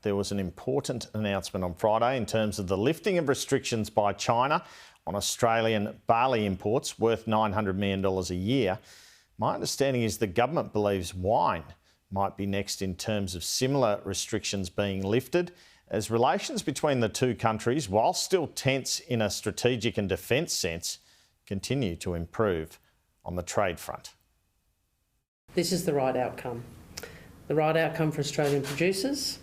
There was an important announcement on Friday in terms of the lifting of restrictions by China on Australian barley imports worth $900 million a year. My understanding is the government believes wine might be next in terms of similar restrictions being lifted, as relations between the two countries, while still tense in a strategic and defence sense, continue to improve on the trade front. This is the right outcome. The right outcome for Australian producers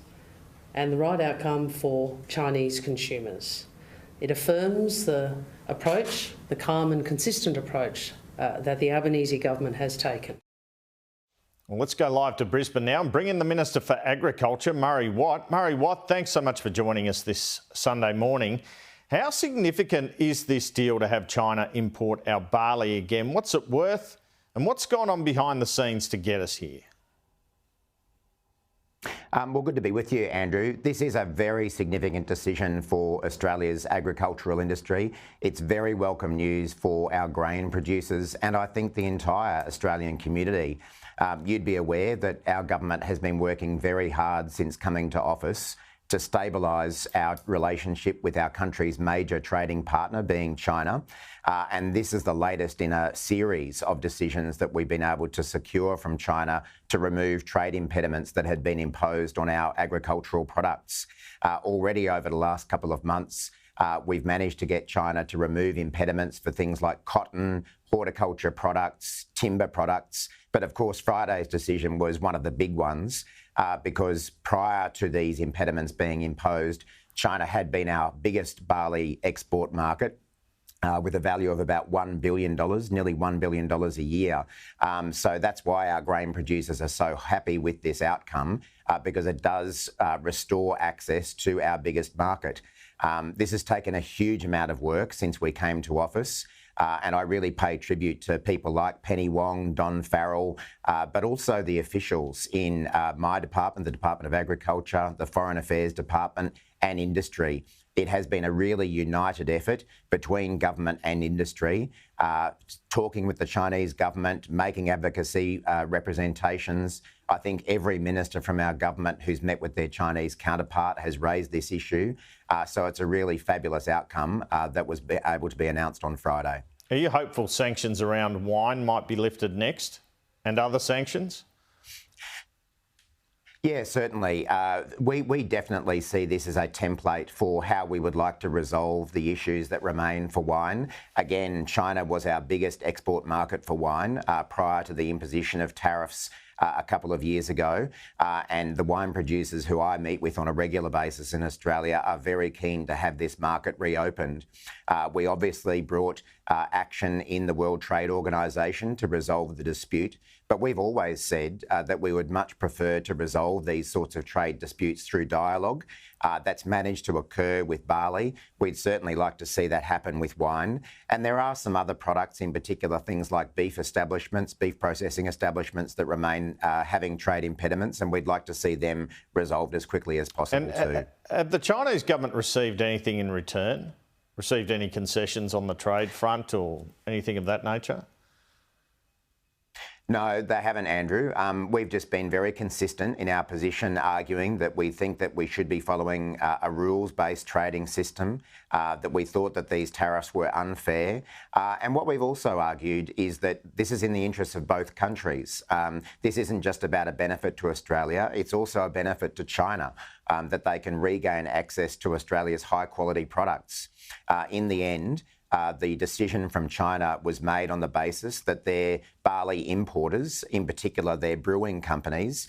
and the right outcome for Chinese consumers. It affirms the approach, the calm and consistent approach that the Albanese government has taken. Well, let's go live to Brisbane now and bring in the Minister for Agriculture, Murray Watt. Murray Watt, thanks so much for joining us this Sunday morning. How significant is this deal to have China import our barley again? What's it worth and what's gone on behind the scenes to get us here? Well, good to be with you, Andrew. This is a very significant decision for Australia's agricultural industry. It's very welcome news for our grain producers and I think the entire Australian community. You'd be aware that our government has been working very hard since coming to office to stabilise our relationship with our country's major trading partner, being China. And this is the latest in a series of decisions that we've been able to secure from China to remove trade impediments that had been imposed on our agricultural products. Already over the last couple of months, we've managed to get China to remove impediments for things like cotton, horticulture products, timber products. But of course, Friday's decision was one of the big ones because prior to these impediments being imposed, China had been our biggest barley export market with a value of about $1 billion, nearly $1 billion a year. So that's why our grain producers are so happy with this outcome because it does restore access to our biggest market. This has taken a huge amount of work since we came to office. And I really pay tribute to people like Penny Wong, Don Farrell, but also the officials in my department, the Department of Agriculture, the Foreign Affairs Department and Industry. It has been a really united effort between government and industry, talking with the Chinese government, making advocacy representations. I think every minister from our government who's met with their Chinese counterpart has raised this issue. So it's a really fabulous outcome that was able to be announced on Friday. Are you hopeful sanctions around wine might be lifted next and other sanctions? Yeah, certainly. We definitely see this as a template for how we would like to resolve the issues that remain for wine. Again, China was our biggest export market for wine prior to the imposition of tariffs a couple of years ago, and the wine producers who I meet with on a regular basis in Australia are very keen to have this market reopened. We obviously brought action in the World Trade Organization to resolve the dispute, but we've always said that we would much prefer to resolve these sorts of trade disputes through dialogue. That's managed to occur with barley. We'd certainly like to see that happen with wine. And there are some other products, in particular things like beef establishments, beef processing establishments that remain having trade impediments, and we'd like to see them resolved as quickly as possible too. Have the Chinese government received anything in return? Received any concessions on the trade front or anything of that nature? No, they haven't, Andrew. We've just been very consistent in our position, arguing that we think that we should be following a rules-based trading system, that we thought that these tariffs were unfair. And what we've also argued is that this is in the interests of both countries. This isn't just about a benefit to Australia, it's also a benefit to China, that they can regain access to Australia's high-quality products. In the end, the decision from China was made on the basis that their barley importers, in particular their brewing companies,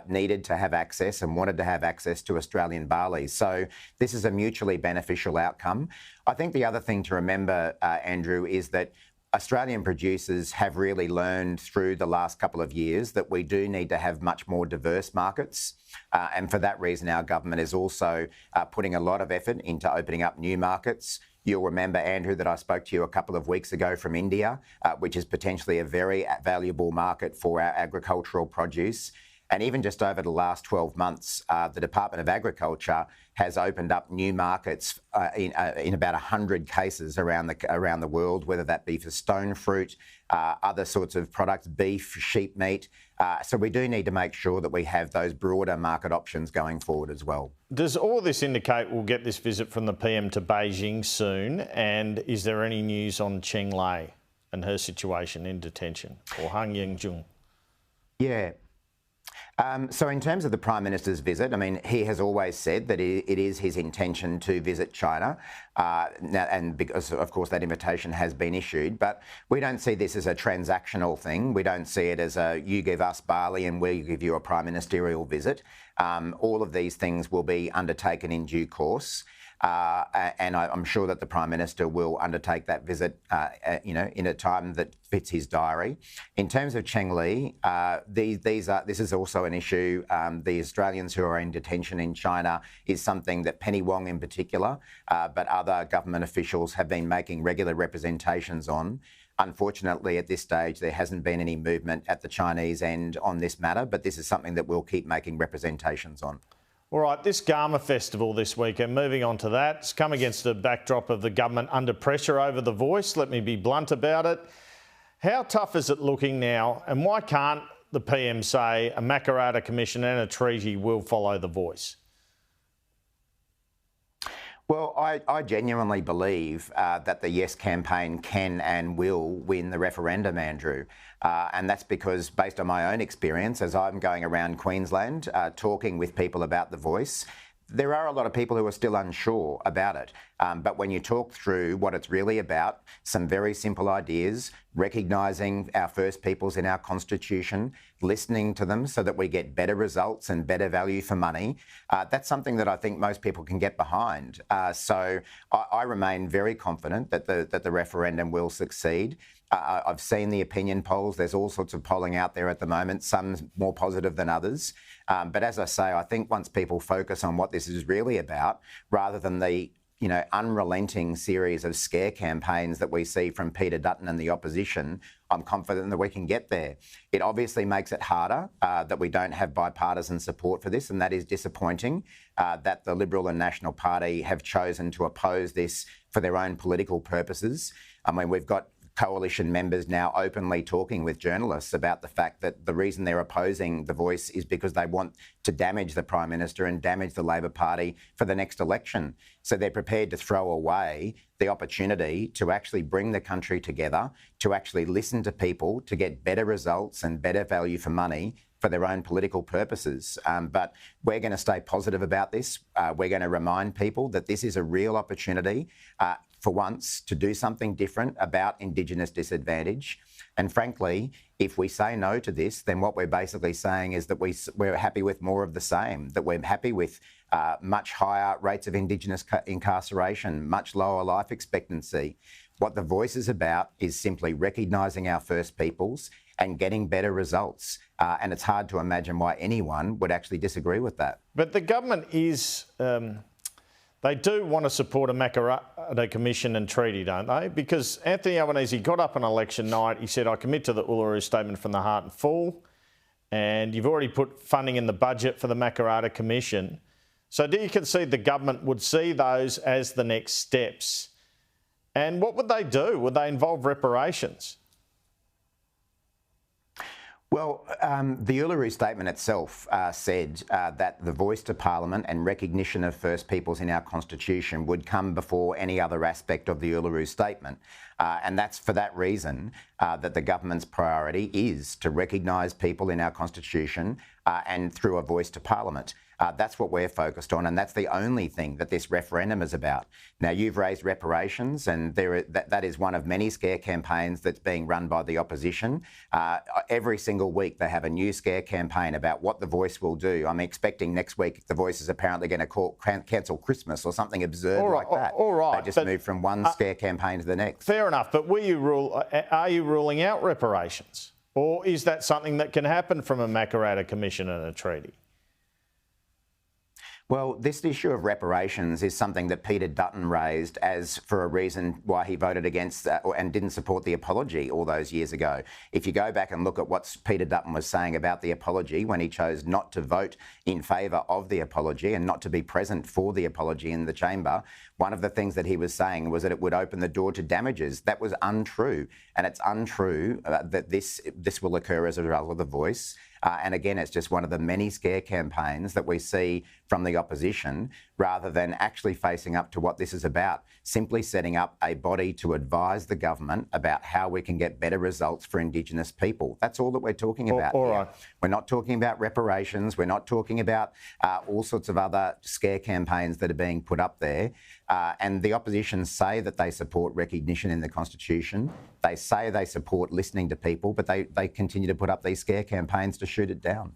needed to have access and wanted to have access to Australian barley. So this is a mutually beneficial outcome. I think the other thing to remember, Andrew, is that Australian producers have really learned through the last couple of years that we do need to have much more diverse markets. And for that reason, our government is also putting a lot of effort into opening up new markets. You'll remember, Andrew, that I spoke to you a couple of weeks ago from India, which is potentially a very valuable market for our agricultural produce. And even just over the last 12 months, the Department of Agriculture has opened up new markets in about 100 cases around the world, whether that be for stone fruit, other sorts of products, beef, sheep meat. So we do need to make sure that we have those broader market options going forward as well. Does all this indicate we'll get this visit from the PM to Beijing soon? And is there any news on Cheng Lei and her situation in detention, or Han Ying-jung? Yeah. So in terms of the Prime Minister's visit, I mean, he has always said that it is his intention to visit China, and because, of course, that invitation has been issued. But we don't see this as a transactional thing. We don't see it as a you give us barley and we give you a prime ministerial visit. All of these things will be undertaken in due course. And I'm sure that the Prime Minister will undertake that visit, in a time that fits his diary. In terms of Cheng Lei, this is also an issue. The Australians who are in detention in China is something that Penny Wong in particular, but other government officials have been making regular representations on. Unfortunately, at this stage, there hasn't been any movement at the Chinese end on this matter, but this is something that we'll keep making representations on. All right, this Garma Festival this weekend, moving on to that, it's come against a backdrop of the government under pressure over the voice. Let me be blunt about it. How tough is it looking now, and why can't the PM say a Makarrata Commission and a treaty will follow the voice? Well, I genuinely believe that the Yes campaign can and will win the referendum, Andrew. And that's because, based on my own experience, as I'm going around Queensland talking with people about the voice, there are a lot of people who are still unsure about it. But when you talk through what it's really about, some very simple ideas, recognising our First Peoples in our Constitution, listening to them so that we get better results and better value for money, that's something that I think most people can get behind. So I remain very confident that the referendum will succeed. I've seen the opinion polls. There's all sorts of polling out there at the moment, some more positive than others. But as I say, I think once people focus on what this is really about, rather than the unrelenting series of scare campaigns that we see from Peter Dutton and the opposition, I'm confident that we can get there. It obviously makes it harder that we don't have bipartisan support for this, and that is disappointing that the Liberal and National Party have chosen to oppose this for their own political purposes. I mean, we've got coalition members now openly talking with journalists about the fact that the reason they're opposing the voice is because they want to damage the Prime Minister and damage the Labor Party for the next election. So they're prepared to throw away the opportunity to actually bring the country together, to actually listen to people, to get better results and better value for money for their own political purposes. But we're going to stay positive about this. We're going to remind people that this is a real opportunity for once to do something different about Indigenous disadvantage. And frankly, if we say no to this, then what we're basically saying is that we're happy with more of the same, that we're happy with much higher rates of Indigenous incarceration, much lower life expectancy. What the voice is about is simply recognising our First Peoples and getting better results. And it's hard to imagine why anyone would actually disagree with that. But the government is... They do want to support a Makarrata Commission and treaty, don't they? Because Anthony Albanese got up on election night. He said, I commit to the Uluru Statement from the heart and full. And you've already put funding in the budget for the Makarrata Commission. So do you concede the government would see those as the next steps? And what would they do? Would they involve reparations? Well, the Uluru Statement itself said that the voice to Parliament and recognition of First Peoples in our Constitution would come before any other aspect of the Uluru Statement. And that's for that reason that the government's priority is to recognise people in our Constitution and through a voice to Parliament. That's what we're focused on, and that's the only thing that this referendum is about. Now, you've raised reparations, and that is one of many scare campaigns that's being run by the opposition. Every single week they have a new scare campaign about what the voice will do. I'm expecting next week the voice is apparently going to cancel Christmas or something absurd like that. All right. They just move from one scare campaign to the next. Fair enough, but are you ruling out reparations? Or is that something that can happen from a Makarrata Commission and a treaty? Well, this issue of reparations is something that Peter Dutton raised as for a reason why he voted against and didn't support the apology all those years ago. If you go back and look at what Peter Dutton was saying about the apology when he chose not to vote in favour of the apology and not to be present for the apology in the chamber, one of the things that he was saying was that it would open the door to damages. That was untrue. And it's untrue that this will occur as a result of the voice. And again, it's just one of the many scare campaigns that we see from the opposition, rather than actually facing up to what this is about, simply setting up a body to advise the government about how we can get better results for Indigenous people. That's all that we're talking about all here. right. We're not talking about reparations. We're not talking about all sorts of other scare campaigns that are being put up there. And the opposition say that they support recognition in the Constitution. They say they support listening to people, but they continue to put up these scare campaigns to shoot it down.